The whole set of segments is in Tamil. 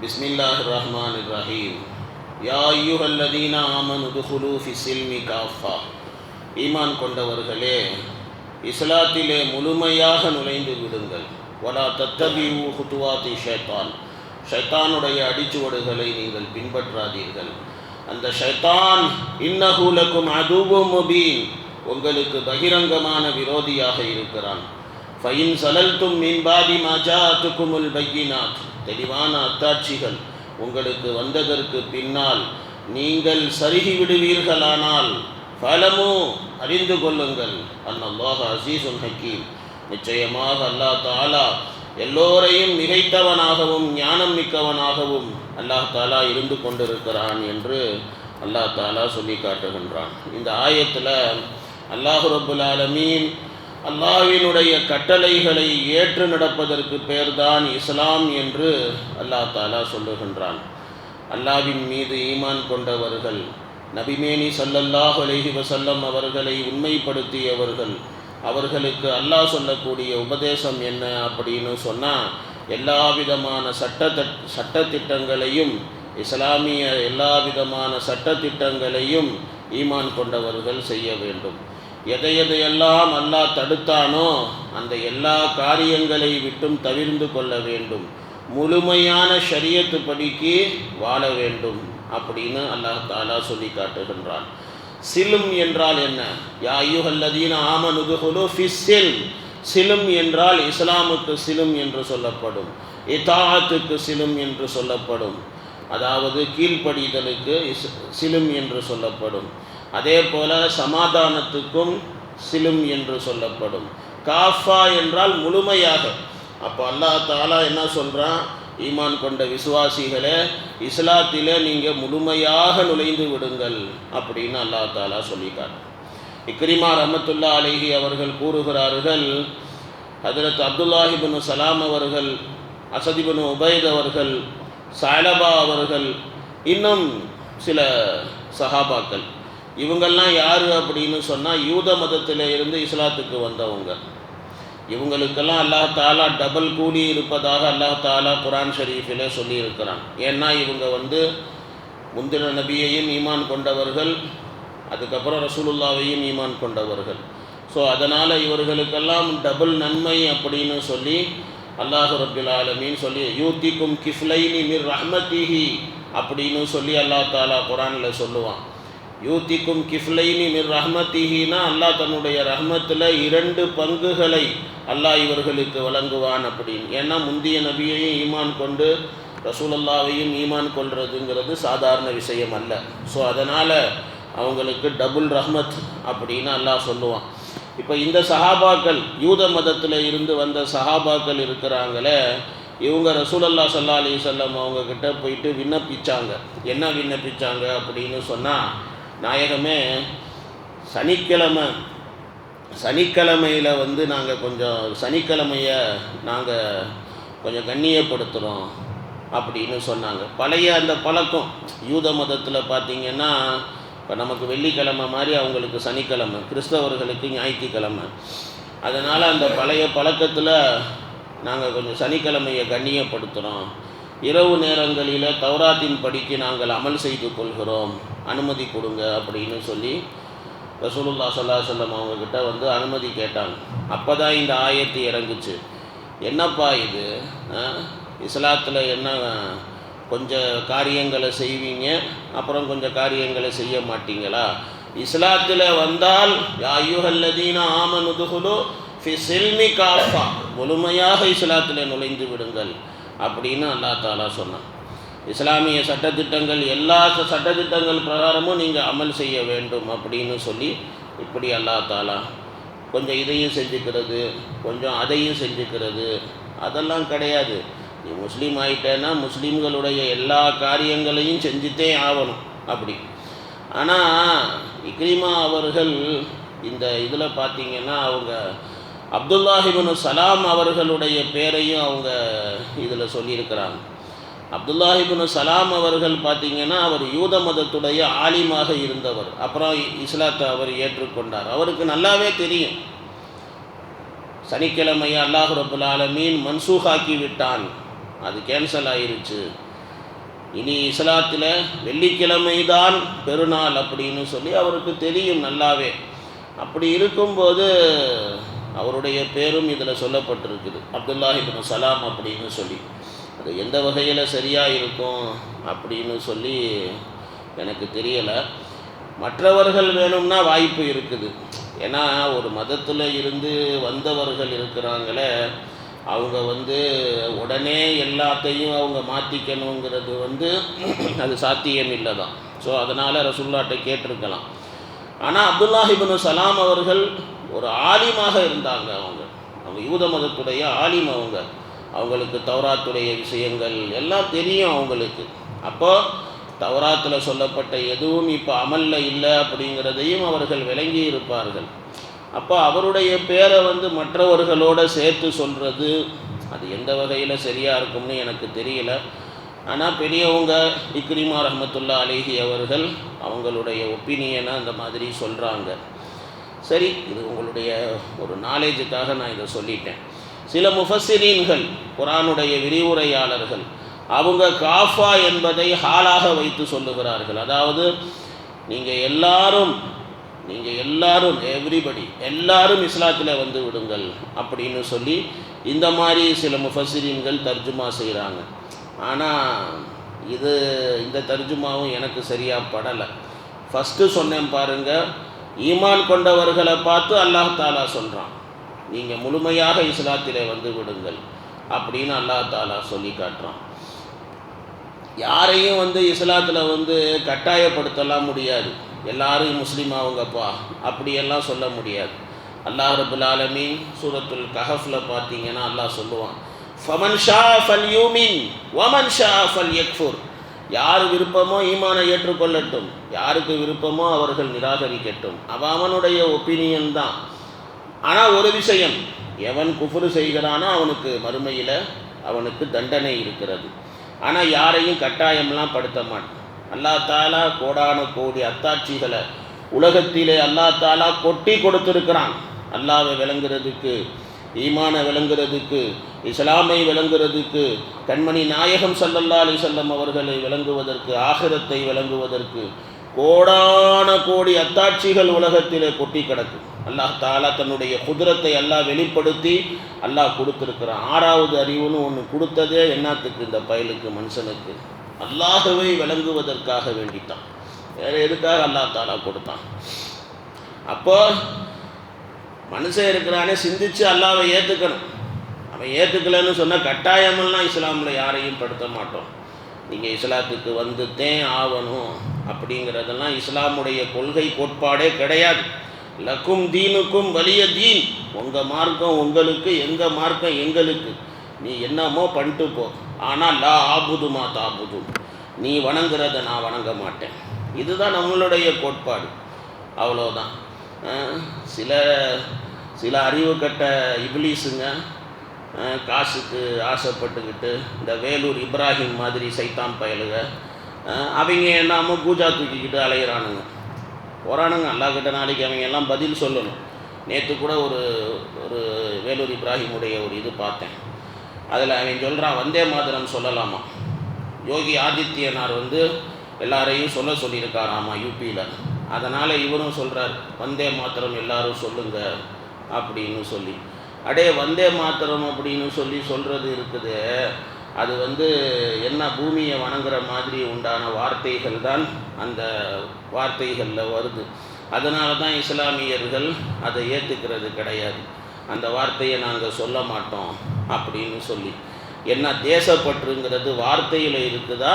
பிஸ்மில்லாஹிர் ரஹ்மானிர் ரஹீம். யா அய்யுஹல்லதீன ஆமனு துகுலூ ஃபிஸ்ஸில்மி காஃபா. ஈமான் கொண்டவர்களே, இஸ்லாத்திலே முழுமையாக நுழைந்து விடுங்கள். வலா தத்தபிஉ ஹுதுவாத்தி ஷைத்தான். ஷைத்தானுடைய அடிச்சுவடுகளை நீங்கள் பின்பற்றாதீர்கள். அந்த ஷைத்தான் இன்னஹு லக்கும் அதுவும் முபீன், உங்களுக்கு பகிரங்கமான விரோதியாக இருக்கிறான். ஃபைன் சலல்தும் மின் பாதி மா ஜாஅத்துக்குமுல் பையினாத், தெளிவான அத்தாட்சிகள் உங்களுக்கு வந்ததற்கு பின்னால் நீங்கள் சருகி விடுவீர்களானால் ஃபலமு, அறிந்து கொள்ளுங்கள், அன்னல்லாஹ் அஸீஸுன் ஹக்கீம், நிச்சயமாக அல்லாஹ் தஆலா எல்லோரையும் மிகைத்தவனாகவும் ஞானம் மிக்கவனாகவும் அல்லாஹ் தஆலா இருந்து கொண்டிருக்கிறான் என்று அல்லாஹ் தஆலா சொல்லி காட்டுகின்றான். இந்த ஆயத்தில் அல்லாஹ் ரப்புல் ஆலமீன் அல்லாஹ்வினுடைய கட்டளைகளை ஏற்று நடப்பதற்கு பேர்தான் இஸ்லாம் என்று அல்லாஹ் தஆலா சொல்லுகின்றான். அல்லாஹ்வின் மீது ஈமான் கொண்டவர்கள், நபிமேனி ஸல்லல்லாஹு அலைஹி வஸல்லம் அவர்களை உண்மைப்படுத்தியவர்கள், அவர்களுக்கு அல்லாஹ் சொல்லக்கூடிய உபதேசம் என்ன அப்படின்னு சொன்னால், எல்லா விதமான சட்டத்திட்டங்களையும், இஸ்லாமிய எல்லா விதமான சட்டத்திட்டங்களையும் ஈமான் கொண்டவர்கள் செய்ய வேண்டும். எதையெல்லாம் அல்லாஹ் தடுத்தானோ அந்த எல்லா காரியங்களை விட்டும் தவிர்ந்து கொள்ள வேண்டும். முழுமையான ஷரியத்து படிக்கு வாழ வேண்டும் அப்படின்னு அல்லாஹ் தஆலா சொல்லி காட்டுகின்றான். சிலும் என்றால் என்ன? யா அய்யுஹல்லதீன ஆமனு துகுலூ ஃபிஸ்ஸில்ம். சிலும் என்றால் இஸ்லாமுக்கு சிலும் என்று சொல்லப்படும், இதாஅத்துக்கு சிலும் என்று சொல்லப்படும், அதாவது கீழ்ப்படிதலுக்கு சிலும் என்று சொல்லப்படும். அதே போல சமாதானத்துக்கும் சிலும் என்று சொல்லப்படும். காஃபா என்றால் முழுமையாக. அப்போ அல்லாஹ் தஆலா என்ன சொல்கிறான்? ஈமான் கொண்ட விசுவாசிகளே, இஸ்லாத்திலே நீங்கள் முழுமையாக நுழைந்து விடுங்கள் அப்படின்னு அல்லாஹ் தஆலா சொல்லிட்டார். இக்ரிமா ரஹ்மத்துல்லாஹி அலைஹி அவர்கள் கூறுகிறார்கள், ஹஜ்ரத் அப்துல்லாஹ் இப்னு சலாம் அவர்கள், அஸத் இப்னு உபைத் அவர்கள், ஸஅலபா அவர்கள், இன்னும் சில சஹாபாக்கள், இவங்கெல்லாம் யார் அப்படின்னு சொன்னால் யூத மதத்தில் இருந்து இஸ்லாத்துக்கு வந்தவங்க. இவங்களுக்கெல்லாம் அல்லாஹ் தஆலா டபுள் கூலி இருப்பதாக அல்லாஹ் தஆலா குர்ஆன் ஷரீஃபில் சொல்லியிருக்கிறான். ஏன்னா இவங்க முந்தின நபியையும் ஈமான் கொண்டவர்கள், அதுக்கப்புறம் ரசூலுல்லாவையும் ஈமான் கொண்டவர்கள். ஸோ அதனால் இவர்களுக்கெல்லாம் டபுள் நன்மை அப்படின்னு சொல்லி அல்லாஹ் ரப்பில் ஆலமீன் சொல்லி, யூத்திக்கும் கிஃப்லைனி மிர் ரஹ்மத்திஹி அப்படின்னு சொல்லி அல்லாஹ் தஆலா குர்ஆனில் சொல்லுவான். யூத்திக்கும் கிஃப்லைனி மிர் ரஹ்மத்திஹினா அல்லாஹ் தன்னுடைய ரஹ்மத்தில் 2 பங்குகளை அல்லாஹ் இவர்களுக்கு வழங்குவான் அப்படின்னு. ஏன்னா முந்திய நபியையும் ஈமான் கொண்டு ரசூலுல்லாவையும் ஈமான் கொள்றதுங்கிறது சாதாரண விஷயம் அல்ல. ஸோ அதனால் அவங்களுக்கு டபுள் ரஹ்மத் அப்படின்னு அல்லாஹ் சொல்லுவான். இப்போ இந்த சஹாபாக்கள், யூத மதத்தில் இருந்து வந்த சஹாபாக்கள் இருக்கிறாங்களே, இவங்க ரசூலுல்லாஹ் ஸல்லல்லாஹு அலைஹி வஸல்லம் அவங்கக்கிட்ட போயிட்டு விண்ணப்பிச்சாங்க. என்ன விண்ணப்பிச்சாங்க அப்படின்னு சொன்னால், நாயகமே, சனிக்கிழமையில் நாங்கள் கொஞ்சம் சனிக்கிழமையை நாங்கள் கொஞ்சம் கண்ணியப்படுத்துகிறோம் அப்படின்னு சொன்னாங்க. பழைய அந்த பழக்கம் யூத மதத்தில் பார்த்திங்கன்னா, இப்போ நமக்கு வெள்ளிக்கிழமை மாதிரி அவங்களுக்கு சனிக்கிழமை, கிறிஸ்தவர்களுக்கு ஞாயிற்றுக்கிழமை. அதனால் அந்த பழைய பழக்கத்தில் நாங்கள் கொஞ்சம் சனிக்கிழமையை கண்ணியப்படுத்துகிறோம், இரவு நேரங்களில் தௌராத்தின் படிக்கு நாங்கள் அமல் செய்து கொள்கிறோம், அனுமதி கொடுங்க அப்படின்னு சொல்லி ரசூலுல்லாஹ் ஸல்லல்லாஹு அலைஹி வஸல்லம் அவங்கக்கிட்ட அனுமதி கேட்டாங்க. அப்போ தான் இந்த ஆயத்து இறங்குச்சு. என்னப்பா இது, இஸ்லாத்தில் என்ன கொஞ்சம் காரியங்களை செய்வீங்க, அப்புறம் கொஞ்சம் காரியங்களை செய்ய மாட்டீங்களா? இஸ்லாத்தில் வந்தால் யா அய்யுஹல்லதீன ஆமனு துகுலூ ஃபிஸ்ஸில்மி காஃபா, முழுமையாக இஸ்லாத்தில் நுழைந்து விடுங்கள் அப்படின்னு அல்லாஹ் தஆலா சொன்னான். இஸ்லாமிய சட்டத்திட்டங்கள், எல்லா சட்டத்திட்டங்கள் பிரகாரமும் நீங்கள் அமல் செய்ய வேண்டும் அப்படின்னு சொல்லி, இப்படி அல்லாஹ் தஆலா கொஞ்சம் இதையும் செஞ்சுக்கிறது, கொஞ்சம் அதையும் செஞ்சுக்கிறது, அதெல்லாம் கிடையாது. நீ முஸ்லீம் ஆகிட்டேன்னா முஸ்லீம்களுடைய எல்லா காரியங்களையும் செஞ்சுட்டே ஆகணும் அப்படி. ஆனால் இக்ரிமா அவர்கள் இந்த இதில் பார்த்திங்கன்னா, அவங்க அப்துல்லாஹ் இப்னு சலாம் அவர்களுடைய பேரையும் அவங்க இதில் சொல்லியிருக்கிறாங்க. அப்துல்லாஹ் இப்னு சலாம் அவர்கள் பார்த்திங்கன்னா, அவர் யூத மதத்துடைய ஆலிமாக இருந்தவர். அப்புறம் இஸ்லாத்தை அவர் ஏற்றுக்கொண்டார். அவருக்கு நல்லாவே தெரியும் சனிக்கிழமையை அல்லாஹ் ரப்புல் ஆலமீன் மன்சூஹாக்கி விட்டான், அது கேன்சல் ஆயிருச்சு. இனி இஸ்லாத்தில் வெள்ளிக்கிழமை தான் பெருநாள் அப்படின்னு சொல்லி அவருக்கு தெரியும் நல்லாவே. அப்படி இருக்கும்போது அவருடைய பேரும் இதில் சொல்லப்பட்டிருக்குது, அப்துல்லாஹ் இப்னு சலாம் அப்படின்னு சொல்லி. அது எந்த வகையில் சரியாக இருக்கும் அப்படின்னு சொல்லி எனக்கு தெரியலை. மற்றவர்கள் வேணும்னா வாய்ப்பு இருக்குது. ஏன்னா ஒரு மதத்தில் இருந்து வந்தவர்கள் இருக்கிறாங்களே, அவங்க உடனே எல்லாத்தையும் அவங்க மாற்றிக்கணுங்கிறது அது சாத்தியம் இல்லை தான். ஸோ அதனால் ரசூலுல்லாஹ்ட்ட கேட்டிருக்கலாம். ஆனால் அப்துல்லாஹ் இப்னு சலாம் அவர்கள் ஒரு ஆலிமாக இருந்தாங்க. அவங்க யூத மதத்துடைய ஆலிம். அவங்களுக்கு தௌராத்துடைய விஷயங்கள் எல்லாம் தெரியும் அவங்களுக்கு. அப்போ தௌராத்தில் சொல்லப்பட்ட எதுவும் இப்போ அமலில் இல்லை அப்படிங்கிறதையும் அவர்கள் விளங்கி இருப்பார்கள். அப்போ அவருடைய பேரை மற்றவர்களோடு சேர்த்து சொல்கிறது அது எந்த வகையில் சரியாக இருக்கும்னு எனக்கு தெரியல. ஆனால் பெரியவங்க இக்ரிமா ரஹ்மத்துல்லாஹி அலைஹி அவர்கள் அவங்களுடைய ஒப்பீனியனை அந்த மாதிரி சொல்கிறாங்க. சரி, இது உங்களுடைய ஒரு நாலேஜுக்காக நான் இதை சொல்லிட்டேன். சில முஃபஸ்ஸிரீன்கள், குர்ஆனுடைய விரிவுரையாளர்கள், அவங்க காஃபா என்பதை ஹாலாக வைத்து சொல்லுகிறார்கள். அதாவது நீங்கள் எல்லாரும் எவ்ரிபடி எல்லாரும் இஸ்லாத்தில் விடுங்கள் அப்படின்னு சொல்லி இந்த மாதிரி சில முஃபஸ்ஸிரீன்கள் தர்ஜுமா செய்கிறாங்க. ஆனால் இந்த தர்ஜுமாவும் எனக்கு சரியாக படலை. ஃபஸ்ட்டு சொன்னேன் பாருங்கள், ஈமான் கொண்டவர்களை பார்த்து அல்லாஹ் தாலா சொல்கிறான், நீங்கள் முழுமையாக இஸ்லாத்திலே விடுங்கள் அப்படின்னு அல்லாஹ் தாலா சொல்லி காட்டுறான். யாரையும் இஸ்லாத்தில் கட்டாயப்படுத்தலாம் முடியாது. எல்லாரும் முஸ்லீம் ஆகுங்கப்பா அப்படியெல்லாம் சொல்ல முடியாது. அல்லாஹ் ரப்புல் ஆலமீன் சூரத்துல் கஹஃப்ல பார்த்தீங்கன்னா அல்லாஹ் சொல்லுவான், ஃபமன் ஷா ஃபல்யூமின் வமன் ஷா ஃபல்யக்ஃபுர். யார் விருப்பமோ ஈமானை ஏற்றுக்கொள்ளட்டும், யாருக்கு விருப்பமோ அவர்கள் நிராகரிக்கட்டும். அவனுடைய ஒப்பீனியன் தான். ஆனால் ஒரு விஷயம், எவன் குஃப்ரு செய்கிறானோ அவனுக்கு மறுமையில் அவனுக்கு தண்டனை இருக்கிறது. ஆனால் யாரையும் கட்டாயம்லாம் படுத்த மாட்டான். அல்லாஹ் தாலா கோடான கோடி அத்தாட்சிகளை உலகத்திலே அல்லாஹ் தாலா கொட்டி கொடுத்துருக்கிறான். அல்லாஹ்வை விளங்குறதுக்கு, ஈமானை விளங்குறதுக்கு, இஸ்லாமை விளங்குறதுக்கு, கண்மணி நாயகம் ஸல்லல்லாஹு அலைஹி வஸல்லம் அவர்களை விளங்குவதற்கு, ஆகிரத்தை விளங்குவதற்கு கோடான கோடி அத்தாட்சிகள் உலகத்திலே கொட்டி கிடக்கு. அல்லாஹ் தாலா தன்னுடைய குதிரத்தை அல்லாஹ் வெளிப்படுத்தி அல்லாஹ் கொடுத்துருக்கிறான். 6வது அறிவுன்னு ஒன்று கொடுத்ததே என்னத்துக்கு? இந்த பயலுக்கு, மனுஷனுக்கு அல்லாஹ்வை விளங்குவதற்காக வேண்டித்தான். வேறு எதுக்காக அல்லாஹ் தாலா கொடுத்தான்? அப்போ மனுஷன் இருக்கிறானே, சிந்திச்சு அல்லாஹ்வை ஏற்றுக்கணும். அவன் ஏற்றுக்கலன்னு சொன்னால் கட்டாயமெல்லாம் இஸ்லாமில் யாரையும் படுத்த மாட்டோம். நீங்கள் இஸ்லாத்துக்கு வந்துட்டேன் ஆகணும் அப்படிங்கிறதெல்லாம் இஸ்லாமுடைய கொள்கை கோட்பாடே கிடையாது. லக்கும் தீனுக்கும் வலிய தீன், உங்கள் மார்க்கம் உங்களுக்கு, எங்கள் மார்க்கம் எங்களுக்கு. நீ என்னமோ பண்ணிட்டு போ, ஆனால் லா ஆபுதுமா தாபுது, நீ வணங்குறத நான் வணங்க மாட்டேன். இதுதான் நம்மளுடைய கோட்பாடு, அவ்வளோதான். சில அறிவு கட்ட இப்லீஸுங்க காசுக்கு ஆசைப்பட்டுக்கிட்டு, இந்த வேலூர் இப்ராஹிம் மாதிரி சைத்தான் பயலுங்க, அவங்க என்னமோ பூஜா தூக்கிக்கிட்டு அலையிறானுங்க, போகிறானுங்க. அல்லாஹ்கிட்ட நாளைக்கு அவங்க எல்லாம் பதில் சொல்லணும். நேற்று கூட ஒரு வேலூர் இப்ராஹிமுடைய ஒரு இது பார்த்தேன். அதில் அவன் சொல்கிறான், வந்தே மாதரம் சொல்லலாமா. யோகி ஆதித்யநாத் எல்லாரையும் சொல்லியிருக்காராமா யூபியில். அதனால் இவரும் சொல்கிறார், வந்தே மாத்திரம் எல்லாரும் சொல்லுங்க அப்படின்னு சொல்லி. அடே வந்தே மாத்திரம் அப்படின்னு சொல்கிறது இருக்குது, அது என்ன பூமியை வணங்குற மாதிரி உண்டான வார்த்தைகள் தான் அந்த வார்த்தைகளில் வருது. அதனால தான் இஸ்லாமியர்கள் அதை ஏற்றுக்கிறது கிடையாது. அந்த வார்த்தையை நாங்கள் சொல்ல மாட்டோம் அப்படின்னு சொல்லி. என்ன தேசப்பற்றுங்கிறது வார்த்தையில் இருக்குதா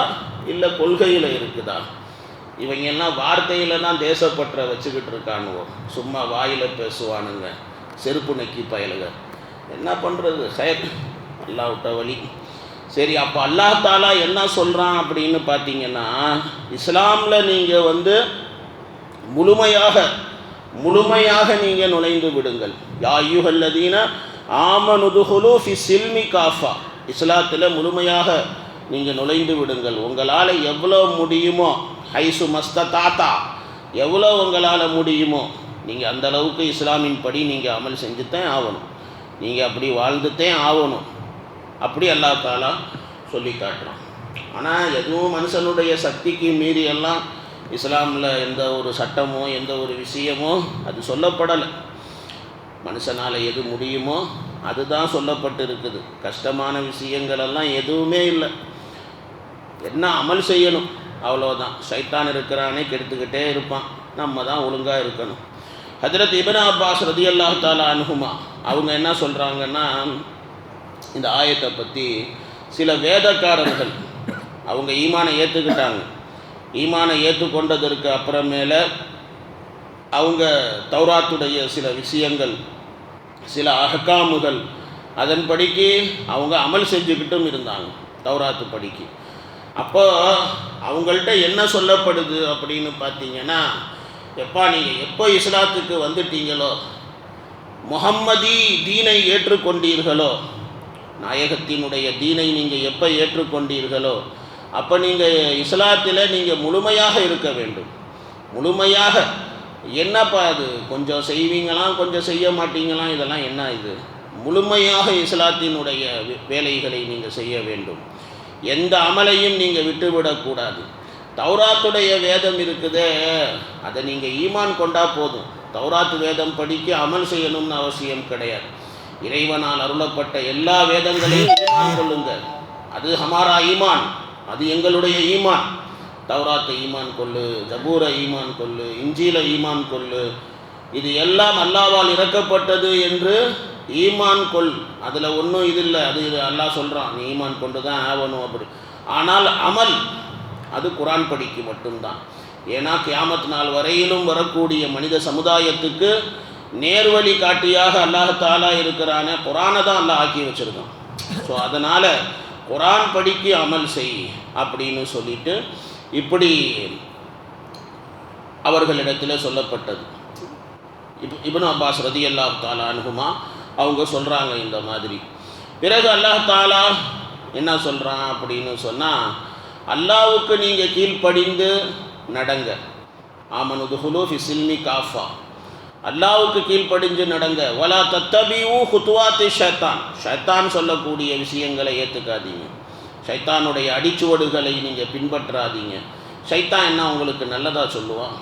இல்லை கொள்கையில் இருக்குதா? இவங்கெல்லாம் வார்த்தையில் தான் தேசப்பற்றை வச்சுக்கிட்டு இருக்கானுவோ, சும்மா வாயில் பேசுவானுங்க, செருப்பு நக்கி பயலுங்க. என்ன பண்ணுறது, அல்லாஹ் விட்ட வழி. சரி, அப்போ அல்லாஹ் தாலா என்ன சொல்கிறான் அப்படின்னு பார்த்தீங்கன்னா, இஸ்லாமில் நீங்கள் முழுமையாக நீங்கள் நுழைந்து விடுங்கள். யா அய்யுஹல்லதீன ஆமனுதுஹுலு ஃபி சில்மி காஃபா, இஸ்லாத்தில் முழுமையாக நீங்கள் நுழைந்து விடுங்கள். உங்களால் எவ்வளோ முடியுமோ, ஹைசு மஸ்ததாத்தா, எவ்வளோ உங்களால் முடியுமோ நீங்கள் அந்த அளவுக்கு இஸ்லாமின் படி நீங்கள் அமல் செஞ்சுத்தான் ஆகணும், நீங்கள் அப்படி வாழ்ந்துட்டே ஆகணும். அப்படி அல்லாஹ் தாலா சொல்லி காட்டுறான். ஆனால் எதுவும் மனுஷனுடைய சக்திக்கு மீறி எல்லாம் இஸ்லாமில் எந்த ஒரு சட்டமோ எந்த ஒரு விஷயமோ அது சொல்லப்படலை. மனுஷனால் எது முடியுமோ அதுதான் சொல்லப்பட்டு இருக்குது. கஷ்டமான விஷயங்களெல்லாம் எதுவுமே இல்லை. என்ன அமல் செய்யணும் அவ்வளோதான். ஷைத்தான் இருக்கிறானே கெடுத்துக்கிட்டே இருப்பான், நம்ம தான் ஒழுங்காக இருக்கணும். ஹஜ்ரத் இப்னு அப்பாஸ் ரலியல்லாஹு தஆலா அன்ஹுமா அவங்க என்ன சொல்கிறாங்கன்னா, இந்த ஆயத்தை பற்றி சில வேதக்காரர்கள் அவங்க ஈமானை ஏற்றுக்கிட்டாங்க. ஈமானை ஏற்றுக்கொண்டதற்கு அப்புறமேல அவங்க தௌராத்துடைய சில விஷயங்கள், சில அஹ்காமுகள் அதன்படிக்கு அவங்க அமல் செஞ்சுக்கிட்டும் இருந்தாங்க தௌராத்து படிக்கு. அப்போ அவங்கள்ட்ட என்ன சொல்லப்படுது அப்படின்னு பார்த்தீங்கன்னா, நீங்கள் எப்போ இஸ்லாத்துக்கு வந்துட்டீங்களோ, முஹம்மதி தீனை ஏற்றுக்கொண்டீர்களோ, நாயகத்தினுடைய தீனை நீங்கள் எப்போ ஏற்றுக்கொண்டீர்களோ அப்போ நீங்கள் இஸ்லாத்தில் நீங்கள் முழுமையாக இருக்க வேண்டும். முழுமையாக என்னப்பா அது, கொஞ்சம் செய்வீங்களாம் கொஞ்சம் செய்ய மாட்டீங்களாம், இதெல்லாம் என்ன இது? முழுமையாக இஸ்லாத்தினுடைய வேலைகளை நீங்கள் செய்ய வேண்டும். எந்த அமலையும் நீங்கள் விட்டுவிடக்கூடாது. தௌராத்துடைய வேதம் இருக்குதே, அதை நீங்கள் ஈமான் கொண்டா போதும். தௌராத்து வேதம் படிக்க அமல் செய்யணும்னு அவசியம் கிடையாது. இறைவனால் அருளப்பட்ட எல்லா வேதங்களையும் ஈமான் கொள்ளுங்கள். அது ஹமாரா ஈமான், அது எங்களுடைய ஈமான். தௌராத்தை ஈமான் கொள்ளு, ஜபூரை ஈமான் கொள்ளு, இஞ்சிலை ஈமான் கொள்ளு, இது எல்லாம் அல்லாஹ்வால் இறக்கப்பட்டது என்று ஈமான் கொள். அதில் ஒன்றும் இது இல்லை, அது அல்லாஹ் சொல்கிறான் நீ ஈமான் கொண்டு தான் ஆகணும் அப்படி. ஆனால் அமல் அது குரான் படிக்கு மட்டும்தான். ஏன்னா கியாமத் நாள் வரையிலும் வரக்கூடிய மனித சமுதாயத்துக்கு நேர்வழி காட்டியாக அல்லாஹ் தாலா இருக்கிறானே, குரானை தான் அல்லாஹ் ஆக்கி வச்சுருக்கான். ஸோ அதனால் குரான் படிக்கு அமல் செய் அப்படின்னு சொல்லிட்டு இப்படி அவர்களிடத்தில் சொல்லப்பட்டது. இப்னு அப்பாஸ் ரலியல்லாஹு தஆலா அன்ஹுமா அவங்க சொல்கிறாங்க இந்த மாதிரி. பிறகு அல்லாஹ் தாலா என்ன சொல்கிறான் அப்படின்னு சொன்னால், அல்லாஹ்வுக்கு நீங்கள் கீழ்ப்படிந்து நடங்க. ஆமனுதுஹுலு ஃபி சில்மி காஃபா, அல்லாஹ்வுக்கு கீழ்ப்படிஞ்சு நடங்க. வலா தத்தபியூ குதுவாத்தி ஷைத்தான், ஷைத்தான் சொல்லக்கூடிய விஷயங்களை ஏற்றுக்காதீங்க. ஷைத்தானுடைய அடிச்சுவடுகளை நீங்கள் பின்பற்றாதீங்க. ஷைத்தான் என்ன உங்களுக்கு நல்லதாக சொல்லுவான்?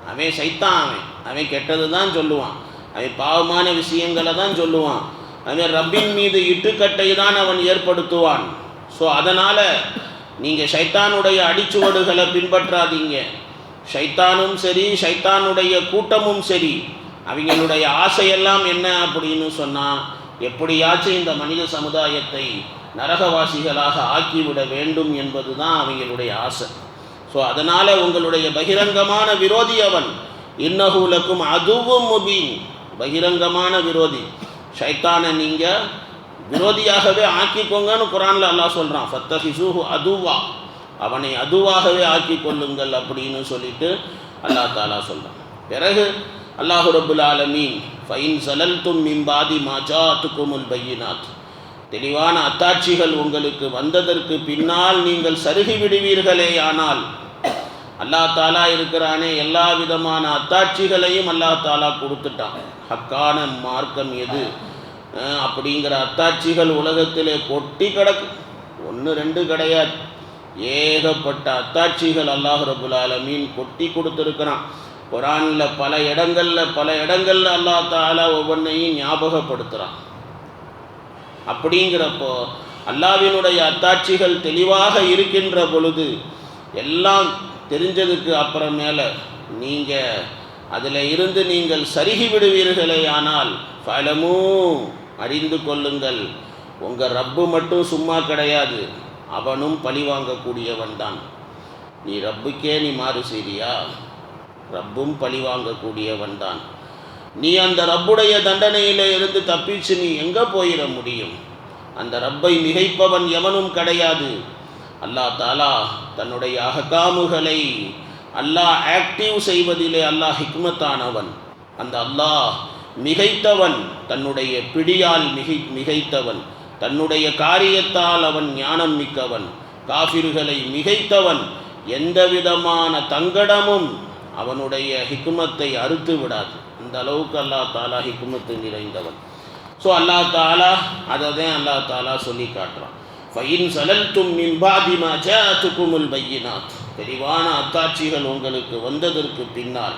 அவன் ஷைத்தான், அவன் கெட்டது தான் சொல்லுவான், அவன் பாவமான விஷயங்களை தான் சொல்லுவான், அவன் ரப்பின் மீது இட்டுக்கட்டை தான் அவன் ஏற்படுத்துவான். ஸோ அதனால் நீங்கள் ஷைத்தானுடைய அடிச்சுவடுகளை பின்பற்றாதீங்க. ஷைத்தானும் சரி, ஷைத்தானுடைய கூட்டமும் சரி, அவங்களுடைய ஆசையெல்லாம் என்ன அப்படின்னு சொன்னால், எப்படியாச்சும் இந்த மனித சமுதாயத்தை நரகவாசிகளாக ஆக்கிவிட வேண்டும் என்பது தான் அவங்களுடைய ஆசை. ஸோ அதனால் உங்களுடைய பகிரங்கமான விரோதி அவன். இன்னஹு லக்கும் அதுவும் முபீன், பகிரங்கமான விரோதி. ஷைத்தானை நீங்கள் விரோதியாகவே ஆக்கிக்கோங்கன்னு குரானில் அல்லாஹ் சொல்கிறான். ஃபத்தஹிஸூஹு அதுவா, அவனை அதுவாகவே ஆக்கி கொள்ளுங்கள் அப்படின்னு சொல்லிட்டு அல்லாஹ் தாலா சொல்கிறான். பிறகு அல்லாஹு ரப்புல் ஆலமீன் ஃபைன் ஸலல்தும் மின் பாதி மா ஜாஅத்துகுமுல் பையினாத், தெளிவான அத்தாட்சிகள் உங்களுக்கு வந்ததற்கு பின்னால் நீங்கள் சருகி விடுவீர்களே, ஆனால் அல்லாஹ் தாலா இருக்கிறானே எல்லா விதமான அத்தாட்சிகளையும் அல்லாஹ் தாலா கொடுத்துட்டான். ஹக்கான மார்க்கம் எது அப்படிங்கிற அத்தாட்சிகள் உலகத்திலே கொட்டி கிடக்கு. 1 2 கிடையாது, ஏகப்பட்ட அத்தாட்சிகள் அல்லாஹ் ரப்புல் ஆலமீன் கொட்டி கொடுத்துருக்கிறான். குரானில் பல இடங்களில் அல்லாஹ் தாலா ஒவ்வொன்றையும் ஞாபகப்படுத்துகிறான். அப்படிங்கிறப்போ அல்லாஹ்வினுடைய அத்தாட்சிகள் தெளிவாக இருக்கின்ற பொழுது, எல்லாம் தெரிஞ்சதுக்கு அப்புறமேல நீங்கள் அதில் இருந்து நீங்கள் சருகி விடுவீர்களே, ஆனால் ஃபலமூ, அறிந்து கொள்ளுங்கள், உங்கள் ரப்பு மட்டும் சும்மா கிடையாது, அவனும் பழி வாங்கக்கூடியவன் தான். நீ ரப்புக்கே நீ மாறு செய்தியா, ரப்பும் பழி வாங்கக்கூடியவன் தான். நீ அந்த ரப்புடைய தண்டனையில் இருந்து தப்பிச்சு நீ எங்கே போயிட முடியும்? அந்த ரப்பை மிகைப்பவன் எவனும் கிடையாது. அல்லாஹ் தாலா தன்னுடைய அஹ்காமுகளை அல்லாஹ் ஆக்டிவ் செய்வதிலே அல்லாஹ் ஹிக்மத்தானவன். அந்த அல்லாஹ் மிகைத்தவன், தன்னுடைய பிடியால் மிகைத்தவன், தன்னுடைய காரியத்தால் அவன் ஞானம் மிக்கவன். காஃபிர்களை மிகைத்தவன், எந்த விதமான தங்கடமும் அவனுடைய ஹிக்மத்தை அறுத்து விடாது. அந்த அளவுக்கு அல்லாஹ் தாலா ஹிக்மத்து நிறைந்தவன். ஸோ அல்லாஹ் தாலா அதை தான் அல்லாஹ் தாலா சொல்லி காட்டுறான். ஃபைன் சலல்தும் மின் பாதி மா ஜாஅத்துகுமுல் பையினாத், தெளிவான அத்தாட்சிகள் உங்களுக்கு வந்ததற்கு பின்னால்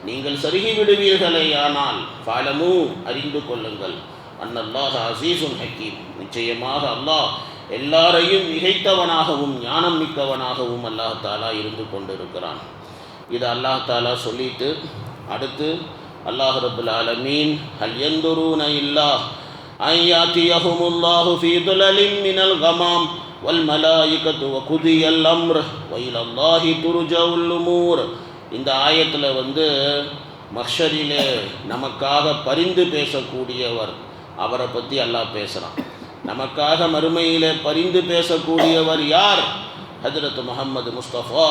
நீங்கள் சருகி விடுவீர்களே, ஆனால் ஃபஅலமு, அறிந்து கொள்ளுங்கள், அன்னல்லாஹ அஸீஸுன் ஹக்கீம், நிச்சயமாக அல்லாஹ் எல்லாரையும் மிகைத்தவனாகவும் ஞானம் மிக்கவனாகவும் அல்லாஹ் தாலா இருந்து கொண்டிருக்கிறான். இது அல்லாஹ் தாலா சொல்லிட்டு அடுத்து அல்லாஹ் ரப்புல் ஆலமீன் ஹல் யன்துரூன இல்லா அன் யாத்தியஹுமுல்லாஹு ஃபீ துலலின் மினல் கமாம் வல் மலாயிகத்து வ குதியல் அம்ர் வ இலல்லாஹி துர்ஜவுல் உமூர். இந்த ஆயத்தில் மஹ்ஷரிலே நமக்காக பரிந்து பேசக்கூடியவர், அவரை பற்றி அல்லாஹ் பேசுகிறான். நமக்காக மறுமையிலே பரிந்து பேசக்கூடியவர் யார்? ஹஜ்ரத் முஹம்மது முஸ்தஃபா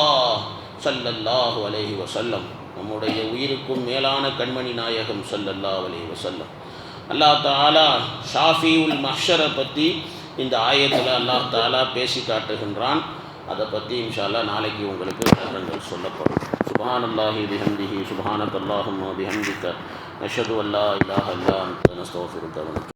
ஸல்லல்லாஹு அலைஹி வஸல்லம், நம்முடைய உயிருக்கும் மேலான கண்மணி நாயகம் ஸல்லல்லாஹு அலைஹி வஸல்லம். அல்லாஹ் தஆலா ஷாஃபியுல் மஹ்ஷரை பற்றி இந்த ஆயத்தில் அல்லாஹ் தஆலா பேசி காட்டுகின்றான். அதை பற்றி இன்ஷா அல்லாஹ் நாளைக்கு உங்களுக்கு விளக்கங்கள் சொல்லப்படும். சுப்ஹானல்லாஹி பிஹம்திஹி சுப்ஹானக்கல்லாஹும்ம பிஹம்திக நஷ்ஹது அல்லா இலாஹ இல்லா அன்த நஸ்தக்ஃபிருக வ நத்துபு